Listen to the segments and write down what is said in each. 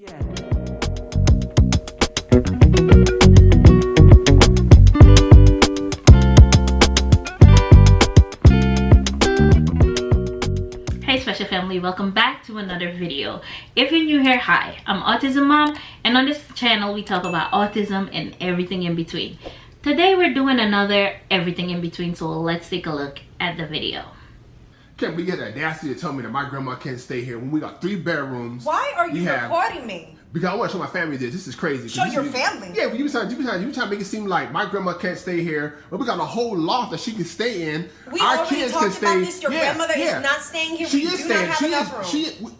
Yeah. Hey special family, welcome back to another video. If you're new here, hi, I'm Autism Mom, and on this channel we talk about autism and everything in between. Today we're doing another everything in between, so let's take a look at the video. Can't we get the audacity to tell me that my grandma can't stay here when we got 3 bedrooms? Why are you recording me? Because I want to show my family this. This is crazy. Show your family? Yeah, but you trying to make it seem like my grandma can't stay here, but we got a whole loft that she can stay in. We Our already kids talked can stay. about this. Your grandmother is not staying here. She We is do staying. not have enough room.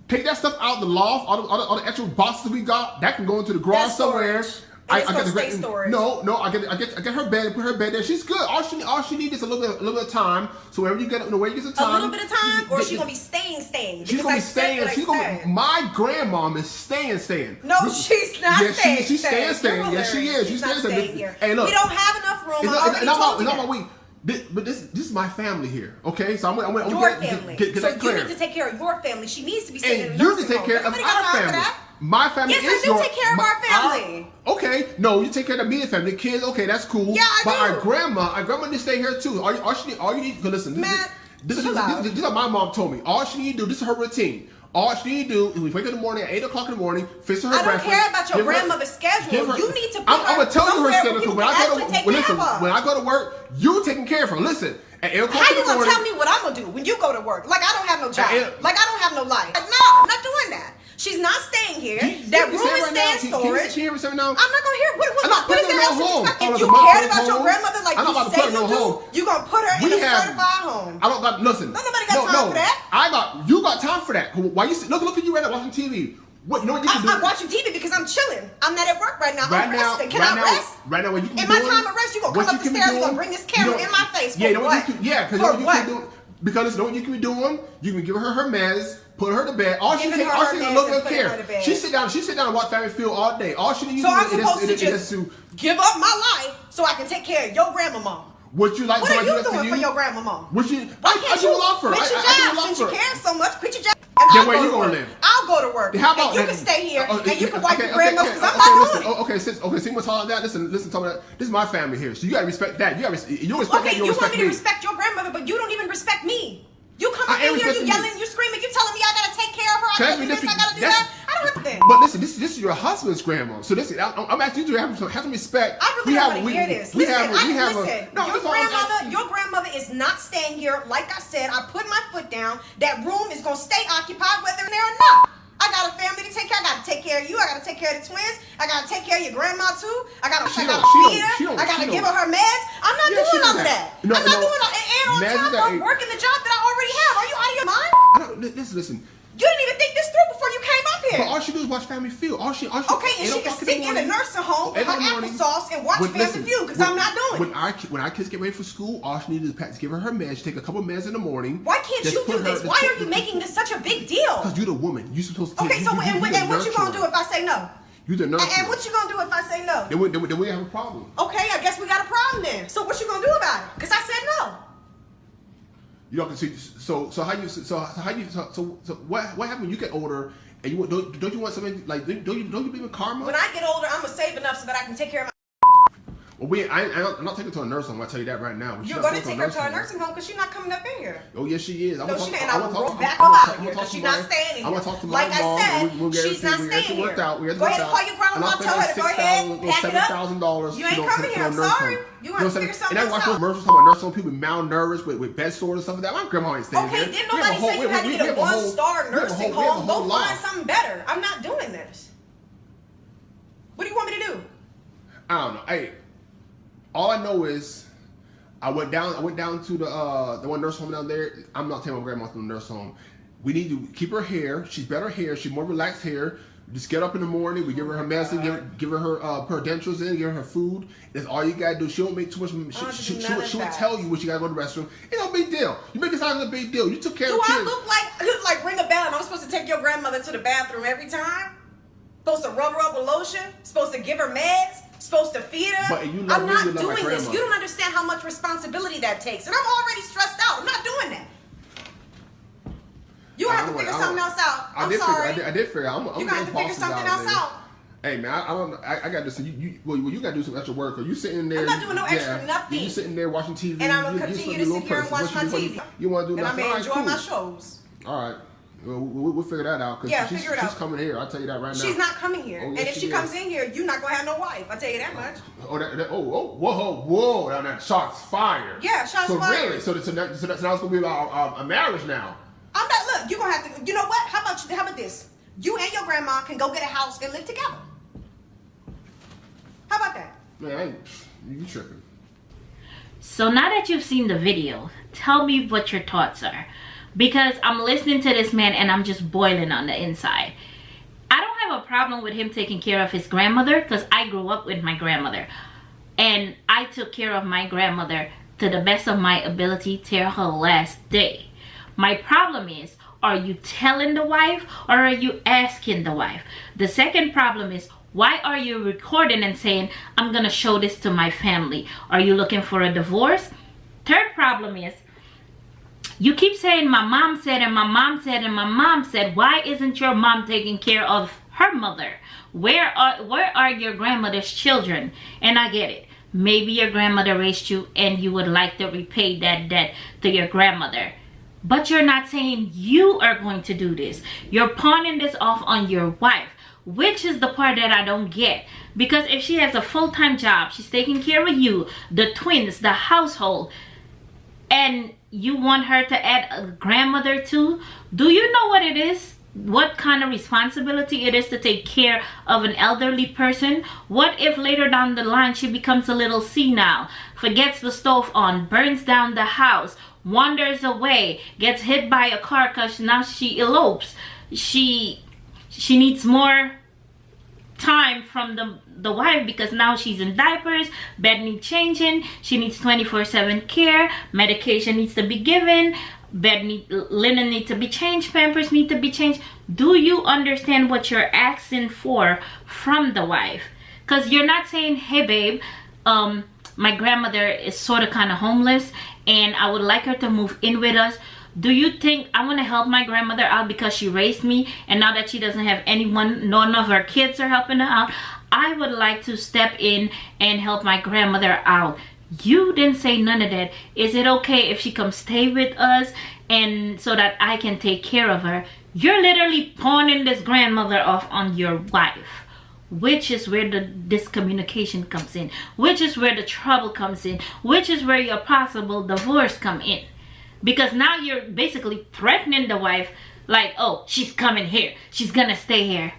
Take that stuff out of the loft, all the extra boxes we got, that can go into the garage somewhere. I get the storage. No, I get her bed and put her bed there. She's good. All she needs is a little bit of time. So wherever you get it, where you get some time. A little bit of time, or she gonna be staying. She's gonna be staying. My grandmom is staying. No, she's not staying. She's staying. Yes, she is. She's staying here. Hey, look, we don't have enough room. I already told you that. But this is my family here, okay? So I'm gonna your family. Get so that clear. You need to take care of your family. She needs to be staying in a And you nursing need to take care home. of our family. My family yes, is I do take care of our family. Okay, no, you take care of the immediate family, the kids. Okay, that's cool. Yeah, I but do. our grandma needs to stay here too. All you need to listen. Matt, this is what my mom told me. All she need to do. This is her routine. All she need to do is we wake up in the morning at 8 o'clock in the morning, fix her breakfast. I don't care about your grandmother's schedule. You need to put I'm gonna tell you her schedule. When I go to work, you taking care of her. Listen. At 8 o'clock how in the morning, you gonna tell me what I'm gonna do when you go to work? Like I don't have no job. Like I don't have no life. Like, no, I'm not doing that. She's not staying here. That room is staying storage. Can you hear me say now? I'm not gonna hear. What is there else to talk? If you cared cared about your grandmother like you say you do, you gonna put her in a certified home. I don't got listen. Nobody got time for that. You got time for that. Why you look at you right now watching TV? What you know what you can do? I'm watching TV because I'm chilling. I'm not at work right now. I'm resting. Can I rest? Right now, what you can in my time of rest, you gonna come up the stairs, you gonna bring this camera in my face. Yeah, because you can do. Because you know what you can be doing? You can give her meds, put her to bed. All she needs a little bit of care. She sit down and watch Family Feud all day. All she needs so I'm supposed to just give up my life so I can take care of your grandmama. Would you like? What are you doing for your grandmama? Would you? I do a lot for her. Quit your job since you care so much. Quit your job. Then where you gonna live? I'll go to work. How about you can stay here and you can wipe your grandmother because I'm not doing it. Okay, see what's all of that? Listen, tell me that. This is my family here, so you gotta respect that. You respect that. You respect me. You want me to respect your grandmother, but you don't even respect me. You come in here, you yelling, you screaming, you telling me I gotta take care of her. I gotta do this, I gotta do that. I don't have to. But listen, this is your husband's grandma. So listen, I'm asking you to have some respect. I really don't want to hear this. Listen, your grandmother is not staying here. Like I said, I put my foot down. That room is gonna stay occupied whether they're or not. I got a family to take care of. I gotta take care of you. I gotta take care of the twins. I gotta take care of your grandma too. I gotta feed her. I gotta give her her meds. I'm not doing all of that. I'm not doing all and on top of working the job that I already have. Are you out of your mind? Listen. You didn't even think this through before you came up here. But all she do is watch Family Feud. Okay, and she can sit in a nursing home with her applesauce and watch Family Feud because I'm not doing it. When our kids get ready for school, all she needs is give her meds. She take a couple of meds in the morning. Why can't you do this? Why are you making this such a big deal? Because you're the woman. You're supposed to. Okay, so and what you gonna do if I say no? You the nurse. And what you gonna do if I say no? Then we have a problem. Okay, I guess we got a problem then. So what you gonna do about it? Because I said no. You don't see. So what happens when you get older and you don't you want something like don't you believe in karma? When I get older, I'm gonna save enough so that I can take care of my. Well, I'm not taking her to a nursing home. I'll tell you that right now. You're going to take her to a nursing home because she's not coming up in here. Oh, yes, she is. No, she not. And I will roll back out here because she's not staying in here. I'm going to talk to my mom. Like I said, she's not staying here. Go ahead and call your grandma. Tell her to go ahead, pack it up. $7,000. You ain't coming here. I'm sorry. You want to figure something else out. And I watch those commercials talking about nursing home people malnourished with bed sores and stuff like that. My grandma ain't staying here. Okay, didn't nobody say you had to get a one-star nursing home? Go find something better. I'm not doing this. What do you want me to do? I don't know. Hey. All I know is, I went down to the one nurse home down there. I'm not taking my grandma to the nurse home. We need to keep her hair. She's better hair. She's more relaxed hair. Just get up in the morning. We give her medicine. Give her her dentures in. Give her her food. That's all you gotta do. She won't make too much. She will tell you when she gotta go to the restroom. It's no big deal. You make it sound like a big deal. You took care of kids. Do I look like ring a bell? Am I supposed to take your grandmother to the bathroom every time? Supposed to rub her up with lotion? Supposed to give her meds? Supposed to feed her? I'm not doing this. You don't understand how much responsibility that takes. And I'm already stressed out. I'm not doing that. You have to figure something else out. I'm sorry. I did figure out. You got to figure something else out. Hey man, I got this. You got to do some extra work. Are you sitting there? I'm not doing no extra nothing. You sitting there watching TV, and I'm gonna continue to sit here and watch my TV. You want to do and nothing? I'm gonna enjoy my shows. All right. Well, we'll figure that out. Cause she's coming here. I'll tell you that right now. She's not coming here. Oh, yes, and if she comes in here, you're not gonna have no wife. I'll tell you that much. Whoa! Now that shots fired. Yeah, shots fired. Really? So now it's gonna be about a marriage now. I'm not. Look, you're gonna have to. You know what? How about this? You and your grandma can go get a house and live together. How about that? Man, you tripping. So now that you've seen the video, tell me what your thoughts are. Because I'm listening to this man and I'm just boiling on the inside. I don't have a problem with him taking care of his grandmother because I grew up with my grandmother. And I took care of my grandmother to the best of my ability till her last day. My problem is, are you telling the wife or are you asking the wife? The second problem is, why are you recording and saying, I'm going to show this to my family? Are you looking for a divorce? Third problem is, you keep saying my mom said and my mom said and my mom said. Why isn't your mom taking care of her mother? Where are your grandmother's children? And I get it. Maybe your grandmother raised you and you would like to repay that debt to your grandmother. But you're not saying you are going to do this. You're pawning this off on your wife, which is the part that I don't get. Because if she has a full-time job, she's taking care of you, the twins, the household, and you want her to add a grandmother too? Do you know what it is? What kind of responsibility it is to take care of an elderly person? What if later down the line she becomes a little senile, forgets the stove on, burns down the house, wanders away, gets hit by a car because now she elopes? She needs more time from the wife because now she's in diapers, bed needs changing, she needs 24/7 care, medication needs to be given, linen needs to be changed, pampers need to be changed. Do you understand what you're asking for from the wife? Because you're not saying, hey babe, my grandmother is sort of kind of homeless and I would like her to move in with us. Do you think I want to help my grandmother out because she raised me and now that she doesn't have anyone, none of her kids are helping her out, I would like to step in and help my grandmother out? You didn't say none of that. Is it okay if she comes stay with us and so that I can take care of her? You're literally pawning this grandmother off on your wife, which is where the discommunication comes in, which is where the trouble comes in, which is where your possible divorce come in. Because now you're basically threatening the wife like, oh, she's coming here, she's gonna stay here.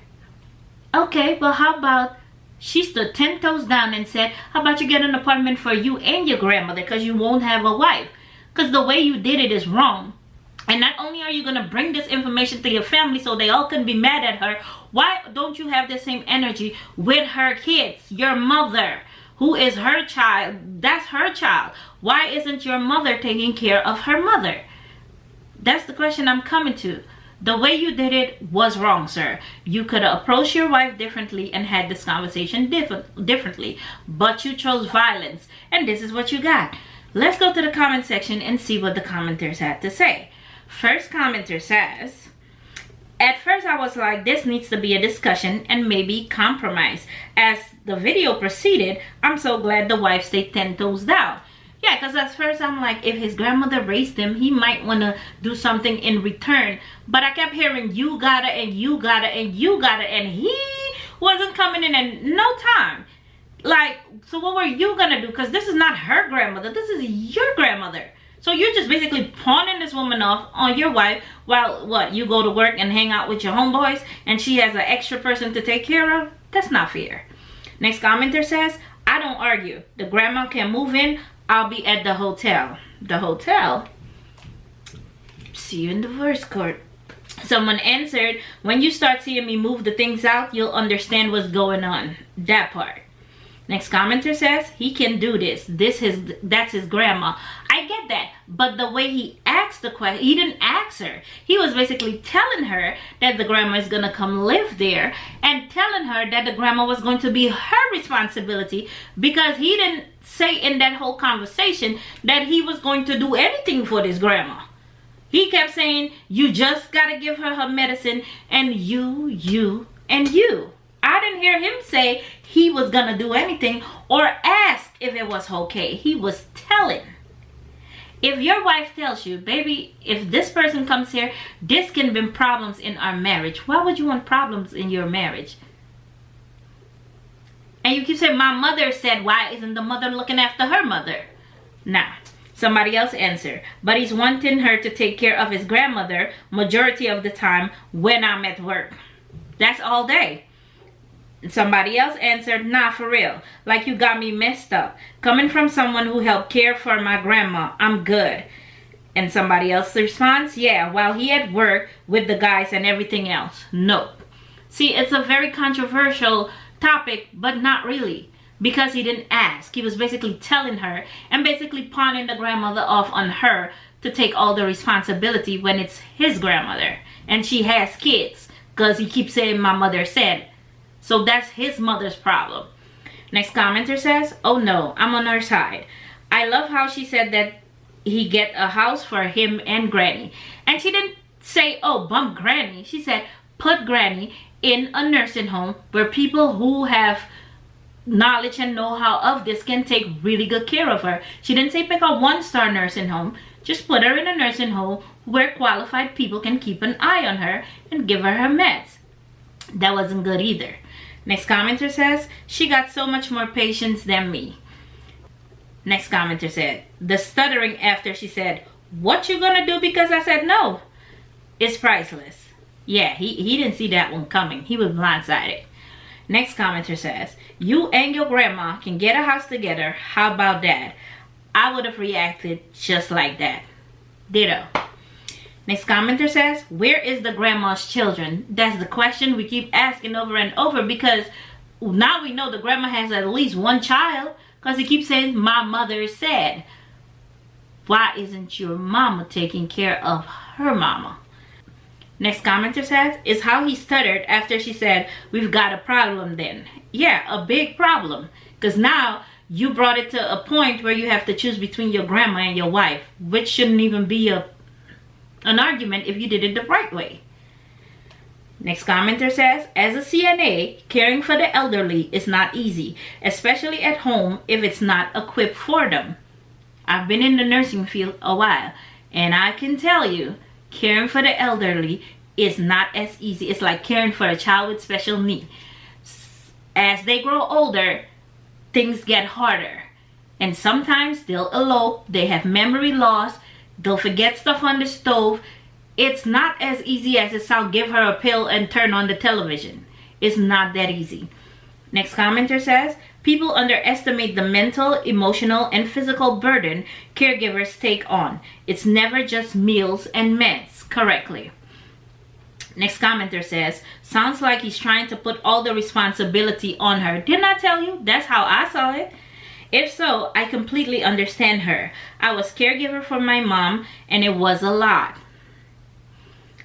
Okay, well how about she stood 10 toes down and said, how about you get an apartment for you and your grandmother because you won't have a wife? Because the way you did it is wrong. And not only are you going to bring this information to your family so they all can be mad at her, why don't you have the same energy with her kids, your mother, who is her child? That's her child. Why isn't your mother taking care of her mother? That's the question I'm coming to. The way you did it was wrong, sir. You could have approached your wife differently and had this conversation differently, but you chose violence, and this is what you got. Let's go to the comment section and see what the commenters had to say. First commenter says, at first I was like, this needs to be a discussion and maybe compromise. As the video proceeded, I'm so glad the wife stayed 10 toes down. Yeah, because at first I'm like, if his grandmother raised him, he might want to do something in return. But I kept hearing, you gotta, and you gotta, and you gotta, and he wasn't coming in no time. Like, so what were you gonna do? Because this is not her grandmother, this is your grandmother. So you're just basically pawning this woman off on your wife while, what, you go to work and hang out with your homeboys and she has an extra person to take care of? That's not fair. Next commenter says, I don't argue. The grandma can move in. I'll be at the hotel. The hotel? See you in divorce court. Someone answered, when you start seeing me move the things out, you'll understand what's going on. That part. Next commenter says, he can do this. That's his grandma. I get that. But the way he asked the question, he didn't ask her. He was basically telling her that the grandma is going to come live there and telling her that the grandma was going to be her responsibility, because he didn't say in that whole conversation that he was going to do anything for this grandma. He kept saying, you just gotta give her medicine, and you, and you. I didn't hear him say he was gonna do anything or ask if it was okay. He was telling. If your wife tells you, baby, if this person comes here, this can bring problems in our marriage. Why would you want problems in your marriage? And you keep saying, my mother said, why isn't the mother looking after her mother? Nah. Somebody else answered, but he's wanting her to take care of his grandmother majority of the time when I'm at work. That's all day. Somebody else answered, nah, for real. Like, you got me messed up. Coming from someone who helped care for my grandma, I'm good. And somebody else responds, yeah, while he at work with the guys and everything else. Nope. See, it's a very controversial topic, but not really. Because he didn't ask. He was basically telling her and basically pawning the grandmother off on her to take all the responsibility when it's his grandmother. And she has kids. Because he keeps saying, my mother said. So that's his mother's problem. Next commenter says, oh no, I'm on her side. I love how she said that he get a house for him and Granny. And she didn't say, oh, bump Granny. She said, put Granny in a nursing home where people who have knowledge and know-how of this can take really good care of her. She didn't say pick a one-star nursing home. Just put her in a nursing home where qualified people can keep an eye on her and give her meds. That wasn't good either. Next commenter says, she got so much more patience than me. Next commenter said, the stuttering after she said, what you gonna do because I said no? It's priceless. Yeah, he didn't see that one coming. He was blindsided. Next commenter says, you and your grandma can get a house together. How about that? I would have reacted just like that. Ditto. Next commenter says, where is the grandma's children? That's the question we keep asking over and over, because now we know the grandma has at least one child, because he keeps saying, my mother said. Why isn't your mama taking care of her mama? Next commenter says, is how he stuttered after she said, we've got a problem then. Yeah, a big problem. Because now you brought it to a point where you have to choose between your grandma and your wife, which shouldn't even be an argument if you did it the right way. Next commenter says, as a CNA, caring for the elderly is not easy, especially at home if it's not equipped for them. I've been in the nursing field a while, and I can tell you, caring for the elderly is not as easy. It's like caring for a child with special needs. As they grow older, things get harder. And sometimes they'll elope, they have memory loss, they'll forget stuff on the stove. It's not as easy as it sounds. Give her a pill and turn on the television. It's not that easy. Next commenter says, people underestimate the mental, emotional, and physical burden caregivers take on. It's never just meals and meds. Correctly. Next commenter says, sounds like he's trying to put all the responsibility on her. Didn't I tell you? That's how I saw it. If so, I completely understand her. I was caregiver for my mom, and it was a lot.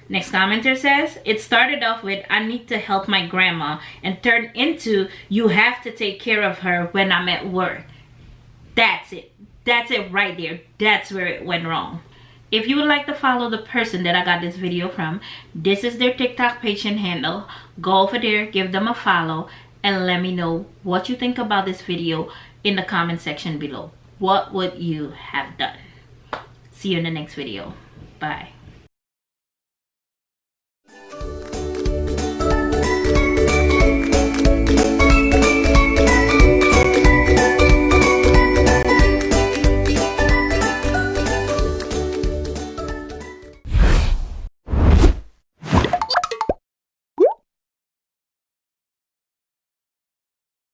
Next commenter says, it started off with, I need to help my grandma, and turned into, you have to take care of her when I'm at work. That's it. That's it right there. That's where it went wrong. If you would like to follow the person that I got this video from, this is their TikTok page and handle. Go over there, give them a follow, and let me know what you think about this video in the comment section below. What would you have done? See you in the next video. Bye.